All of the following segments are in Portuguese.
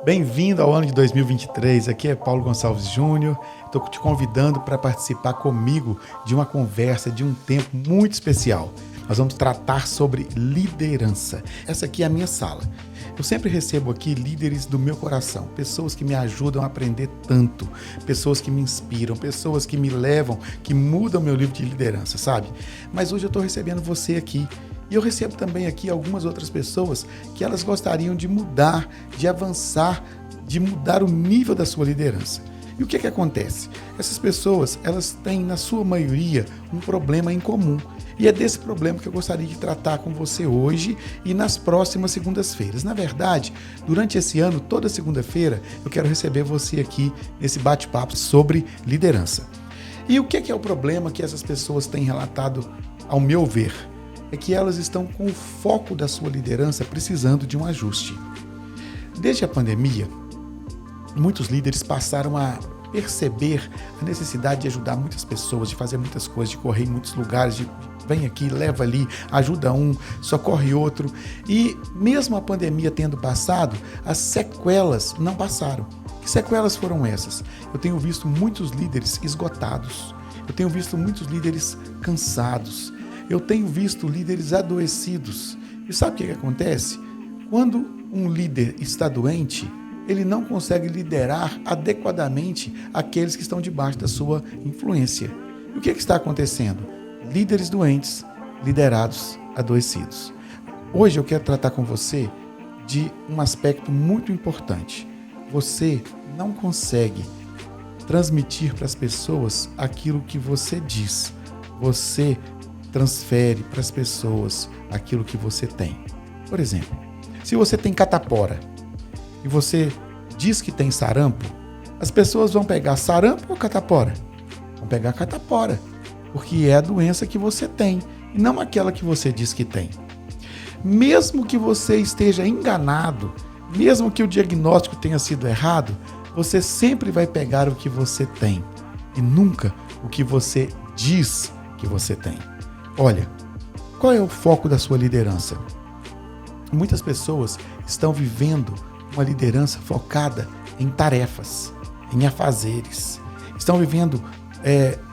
Bem-vindo ao ano de 2023, aqui é Paulo Gonçalves Júnior, estou te convidando para participar comigo de uma conversa, de um tempo muito especial. Nós vamos tratar sobre liderança. Essa aqui é a minha sala. Eu sempre recebo aqui líderes do meu coração, pessoas que me ajudam a aprender tanto, pessoas que me inspiram, pessoas que me levam, que mudam meu livro de liderança, sabe? Mas hoje eu estou recebendo você aqui. E eu recebo também aqui algumas outras pessoas que elas gostariam de mudar, de avançar, de mudar o nível da sua liderança. E o que acontece? Essas pessoas, elas têm, na sua maioria, um problema em comum. E é desse problema que eu gostaria de tratar com você hoje e nas próximas segundas-feiras. Na verdade, durante esse ano, toda segunda-feira, eu quero receber você aqui nesse bate-papo sobre liderança. E o que é o problema que essas pessoas têm relatado, ao meu ver? É que elas estão com o foco da sua liderança precisando de um ajuste. Desde a pandemia, muitos líderes passaram a perceber a necessidade de ajudar muitas pessoas, de fazer muitas coisas, de correr em muitos lugares, de vem aqui, leva ali, ajuda um, socorre outro. E mesmo a pandemia tendo passado, as sequelas não passaram. Que sequelas foram essas? Eu tenho visto muitos líderes esgotados, eu tenho visto muitos líderes cansados, eu tenho visto líderes adoecidos. E sabe o que acontece? Quando um líder está doente, ele não consegue liderar adequadamente aqueles que estão debaixo da sua influência. E o que está acontecendo? Líderes doentes, liderados adoecidos. Hoje eu quero tratar com você de um aspecto muito importante. Você não consegue transmitir para as pessoas aquilo que você diz. Você transfere para as pessoas aquilo que você tem. Por exemplo, se você tem catapora e você diz que tem sarampo, as pessoas vão pegar sarampo ou catapora? Vão pegar catapora, porque é a doença que você tem, e não aquela que você diz que tem. Mesmo que você esteja enganado, mesmo que o diagnóstico tenha sido errado, você sempre vai pegar o que você tem, e nunca o que você diz que você tem. Olha, qual é o foco da sua liderança? Muitas pessoas estão vivendo uma liderança focada em tarefas, em afazeres. Estão vivendo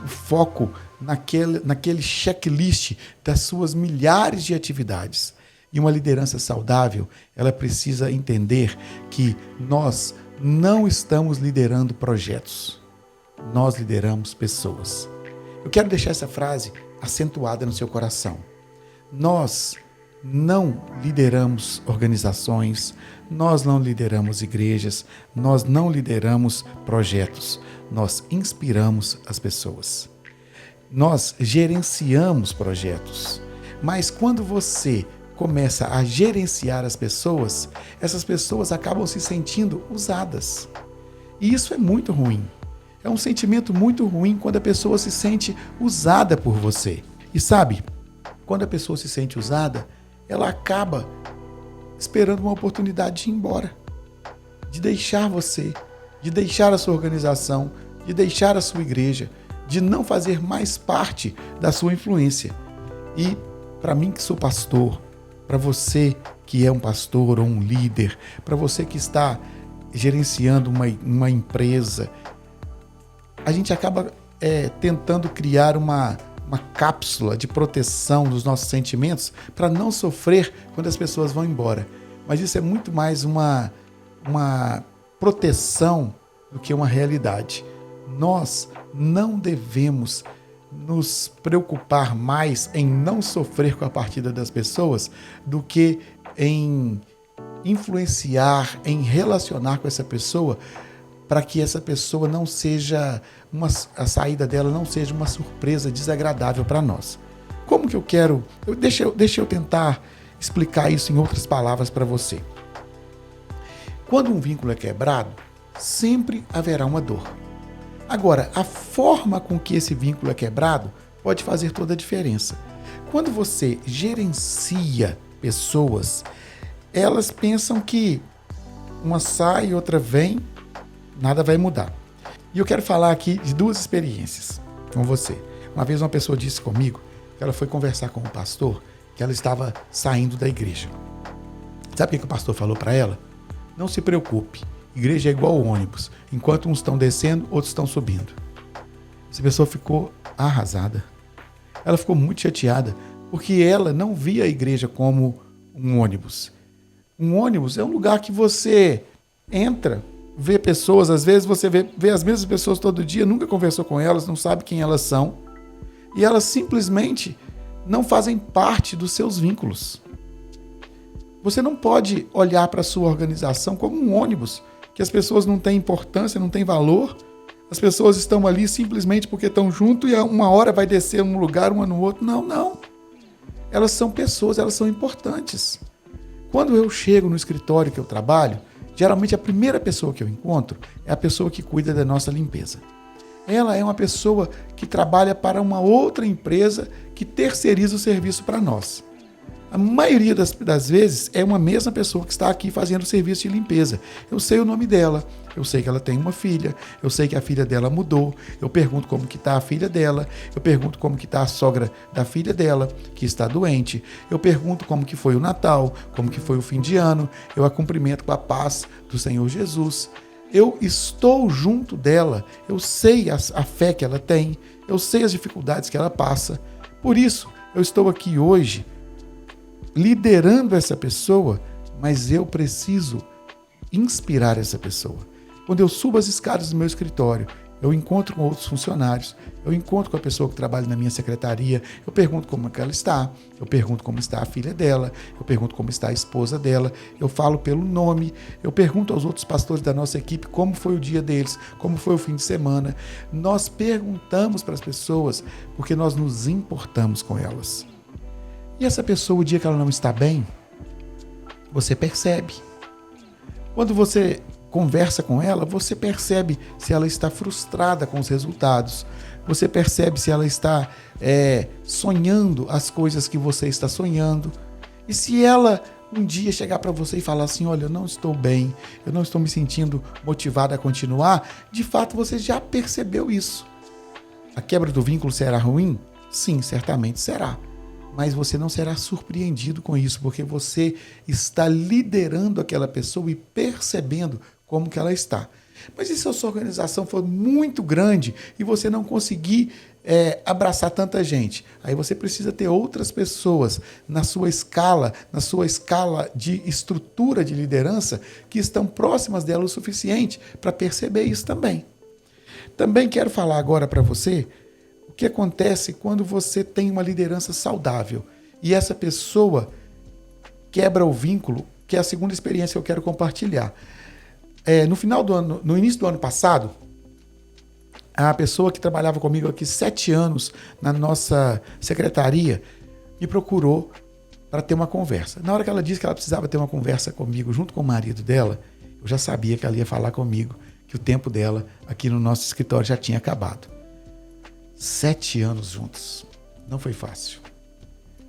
o foco naquele checklist das suas milhares de atividades. E uma liderança saudável, ela precisa entender que nós não estamos liderando projetos. Nós lideramos pessoas. Eu quero deixar essa frase acentuada no seu coração. Nós não lideramos organizações, nós não lideramos igrejas, nós não lideramos projetos, nós inspiramos as pessoas. Nós gerenciamos projetos, mas quando você começa a gerenciar as pessoas, essas pessoas acabam se sentindo usadas. E isso é muito ruim. É um sentimento muito ruim quando a pessoa se sente usada por você. E sabe, quando a pessoa se sente usada, ela acaba esperando uma oportunidade de ir embora, de deixar você, de deixar a sua organização, de deixar a sua igreja, de não fazer mais parte da sua influência. E para mim que sou pastor, para você que é um pastor ou um líder, para você que está gerenciando uma empresa, a gente acaba tentando criar uma cápsula de proteção dos nossos sentimentos para não sofrer quando as pessoas vão embora. Mas isso é muito mais uma proteção do que uma realidade. Nós não devemos nos preocupar mais em não sofrer com a partida das pessoas do que em influenciar, em relacionar com essa pessoa para que essa pessoa não seja a saída dela não seja uma surpresa desagradável para nós. Como que eu quero? Deixa eu tentar explicar isso em outras palavras para você. Quando um vínculo é quebrado, sempre haverá uma dor. Agora, a forma com que esse vínculo é quebrado pode fazer toda a diferença. Quando você gerencia pessoas, elas pensam que uma sai e outra vem, nada vai mudar. E eu quero falar aqui de duas experiências com você. Uma vez uma pessoa disse comigo que ela foi conversar com um pastor, que ela estava saindo da igreja. Sabe o que o pastor falou para ela? Não se preocupe, Igreja é igual ao ônibus. Enquanto uns estão descendo, outros estão subindo. Essa pessoa ficou arrasada. Ela ficou muito chateada, porque ela não via a igreja como um ônibus. Um ônibus é um lugar que você entra, vê pessoas, às vezes você vê as mesmas pessoas todo dia, nunca conversou com elas, não sabe quem elas são, e elas simplesmente não fazem parte dos seus vínculos. Você não pode olhar para a sua organização como um ônibus, que as pessoas não têm importância, não têm valor. As pessoas estão ali simplesmente porque estão junto e uma hora vai descer num lugar, uma no outro. Não, não. Elas são pessoas, elas são importantes. Quando eu chego no escritório que eu trabalho, geralmente a primeira pessoa que eu encontro é a pessoa que cuida da nossa limpeza. Ela é uma pessoa que trabalha para uma outra empresa que terceiriza o serviço para nós. A maioria das vezes é uma mesma pessoa que está aqui fazendo o serviço de limpeza. Eu sei o nome dela, eu sei que ela tem uma filha, eu sei que a filha dela mudou, eu pergunto como que está a filha dela, eu pergunto como que está a sogra da filha dela, que está doente, eu pergunto como que foi o Natal, como que foi o fim de ano, eu a cumprimento com a paz do Senhor Jesus. Eu estou junto dela, eu sei a fé que ela tem, eu sei as dificuldades que ela passa. Por isso, eu estou aqui hoje liderando essa pessoa, mas eu preciso inspirar essa pessoa. Quando eu subo as escadas do meu escritório, eu encontro com outros funcionários, eu encontro com a pessoa que trabalha na minha secretaria, eu pergunto como é que ela está, eu pergunto como está a filha dela, eu pergunto como está a esposa dela, eu falo pelo nome, eu pergunto aos outros pastores da nossa equipe como foi o dia deles, como foi o fim de semana. Nós perguntamos para as pessoas porque nós nos importamos com elas. E essa pessoa, o dia que ela não está bem, você percebe. Quando você conversa com ela, você percebe se ela está frustrada com os resultados. Você percebe se ela está sonhando as coisas que você está sonhando. E se ela um dia chegar para você e falar assim, olha, eu não estou bem, eu não estou me sentindo motivada a continuar, de fato você já percebeu isso. A quebra do vínculo será ruim? Sim, certamente será. Mas você não será surpreendido com isso, porque você está liderando aquela pessoa e percebendo como que ela está. Mas e se a sua organização for muito grande e você não conseguir abraçar tanta gente? Aí você precisa ter outras pessoas na sua escala de estrutura de liderança que estão próximas dela o suficiente para perceber isso também. Também quero falar agora para você o que acontece quando você tem uma liderança saudável e essa pessoa quebra o vínculo, que é a segunda experiência que eu quero compartilhar. No final do ano, no início do ano passado, a pessoa que trabalhava comigo aqui 7 anos na nossa secretaria me procurou para ter uma conversa. Na hora que ela disse que ela precisava ter uma conversa comigo junto com o marido dela, eu já sabia que ela ia falar comigo, que o tempo dela aqui no nosso escritório já tinha acabado. 7 anos juntos. Não foi fácil.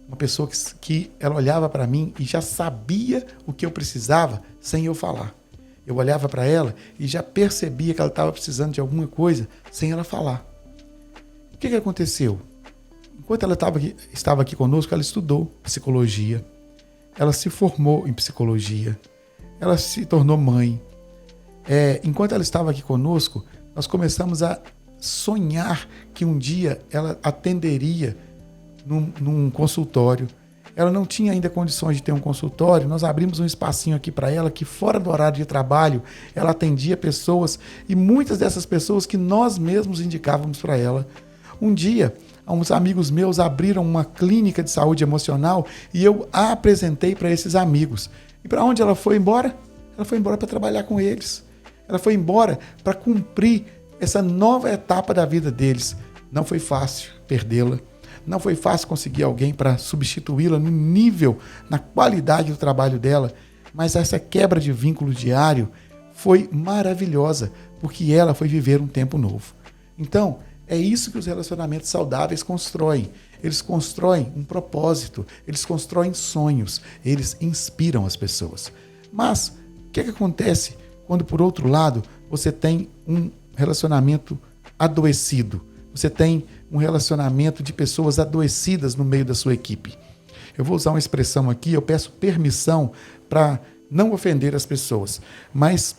Uma pessoa que ela olhava para mim e já sabia o que eu precisava sem eu falar. Eu olhava para ela e já percebia que ela estava precisando de alguma coisa sem ela falar. O que aconteceu? Enquanto ela estava aqui conosco, ela estudou psicologia. Ela se formou em psicologia. Ela se tornou mãe. Enquanto ela estava aqui conosco, nós começamos a sonhar que um dia ela atenderia num consultório. Ela não tinha ainda condições de ter um consultório, nós abrimos um espacinho aqui para ela, que fora do horário de trabalho, ela atendia pessoas, e muitas dessas pessoas que nós mesmos indicávamos para ela. Um dia, uns amigos meus abriram uma clínica de saúde emocional e eu a apresentei para esses amigos. E para onde ela foi embora? Ela foi embora para trabalhar com eles. Ela foi embora para cumprir essa nova etapa da vida deles. Não foi fácil perdê-la. Não foi fácil conseguir alguém para substituí-la no nível, na qualidade do trabalho dela. Mas essa quebra de vínculo diário foi maravilhosa, porque ela foi viver um tempo novo. Então, é isso que os relacionamentos saudáveis constroem. Eles constroem um propósito, eles constroem sonhos, eles inspiram as pessoas. Mas, o que acontece quando, por outro lado, você tem um relacionamento adoecido? Você tem um relacionamento de pessoas adoecidas no meio da sua equipe. Eu vou usar uma expressão aqui, eu peço permissão para não ofender as pessoas, mas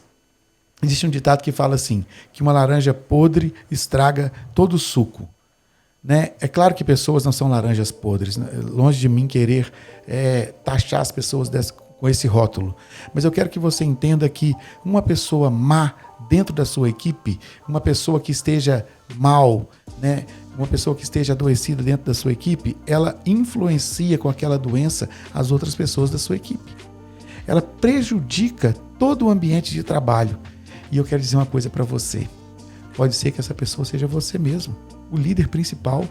Existe um ditado que fala assim, que uma laranja podre estraga todo o suco. Né? É claro que pessoas não são laranjas podres, né? Longe de mim querer taxar as pessoas com esse rótulo. Mas eu quero que você entenda que uma pessoa má dentro da sua equipe, uma pessoa que esteja mal, né? Uma pessoa que esteja adoecida dentro da sua equipe, ela influencia com aquela doença as outras pessoas da sua equipe. Ela prejudica todo o ambiente de trabalho. E eu quero dizer uma coisa para você. Pode ser que essa pessoa seja você mesmo, o líder principal,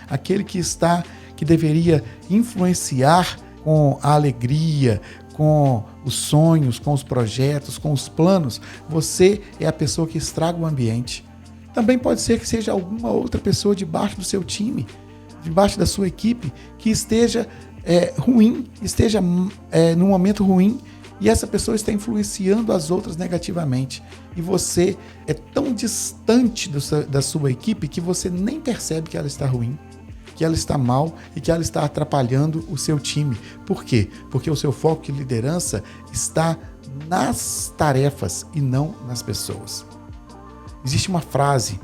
aquele que deveria influenciar com a alegria, com os sonhos, com os projetos, com os planos. Você é a pessoa que estraga o ambiente. Também pode ser que seja alguma outra pessoa debaixo do seu time, debaixo da sua equipe, que esteja ruim, esteja num momento ruim, e essa pessoa está influenciando as outras negativamente. E você é tão distante da sua equipe que você nem percebe que ela está ruim, que ela está mal e que ela está atrapalhando o seu time. Por quê? Porque o seu foco de liderança está nas tarefas e não nas pessoas. Existe uma frase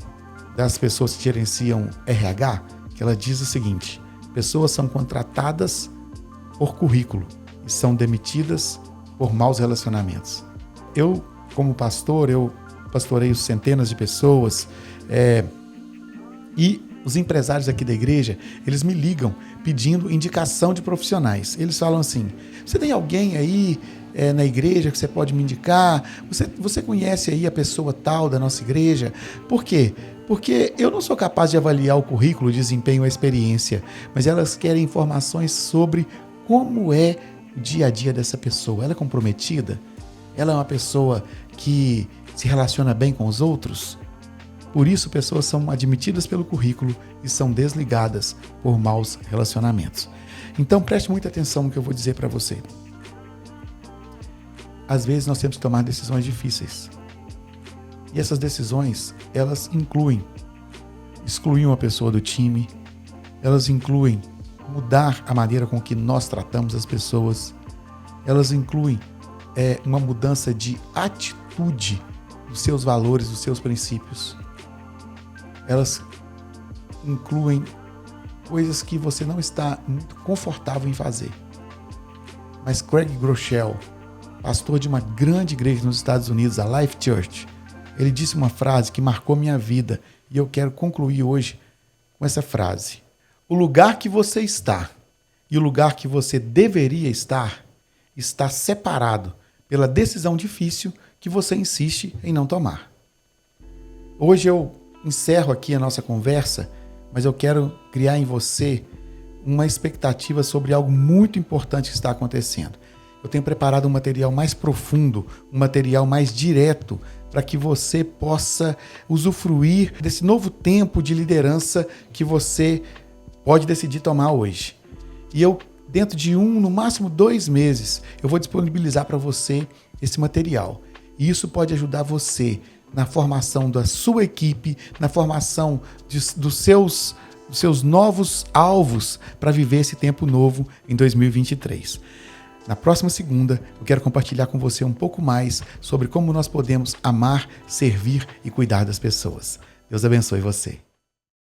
das pessoas que gerenciam RH que ela diz o seguinte: pessoas são contratadas por currículo e são demitidas por maus relacionamentos. Eu, como pastor, eu pastoreio centenas de pessoas e os empresários aqui da igreja, eles me ligam pedindo indicação de profissionais. Eles falam assim: você tem alguém aí na igreja que você pode me indicar? Você conhece aí a pessoa tal da nossa igreja? Por quê? Porque eu não sou capaz de avaliar o currículo, o desempenho, a experiência, mas elas querem informações sobre como é o dia a dia dessa pessoa. Ela é comprometida? Ela é uma pessoa que se relaciona bem com os outros? Por isso, pessoas são admitidas pelo currículo e são desligadas por maus relacionamentos. Então, preste muita atenção no que eu vou dizer para você. Às vezes, nós temos que tomar decisões difíceis. E essas decisões, elas incluem excluir uma pessoa do time, elas incluem mudar a maneira com que nós tratamos as pessoas, elas incluem uma mudança de atitude dos seus valores, dos seus princípios. Elas incluem coisas que você não está muito confortável em fazer. Mas Craig Groeschel, pastor de uma grande igreja nos Estados Unidos, a Life Church, ele disse uma frase que marcou minha vida e eu quero concluir hoje com essa frase. O lugar que você está e o lugar que você deveria estar está separado pela decisão difícil que você insiste em não tomar. Hoje eu encerro aqui a nossa conversa, mas eu quero criar em você uma expectativa sobre algo muito importante que está acontecendo. Eu tenho preparado um material mais profundo, um material mais direto, para que você possa usufruir desse novo tempo de liderança que você pode decidir tomar hoje. E eu, dentro de no máximo 2 meses, eu vou disponibilizar para você esse material. E isso pode ajudar você na formação da sua equipe, na formação dos seus novos alvos para viver esse tempo novo em 2023. Na próxima segunda, eu quero compartilhar com você um pouco mais sobre como nós podemos amar, servir e cuidar das pessoas. Deus abençoe você.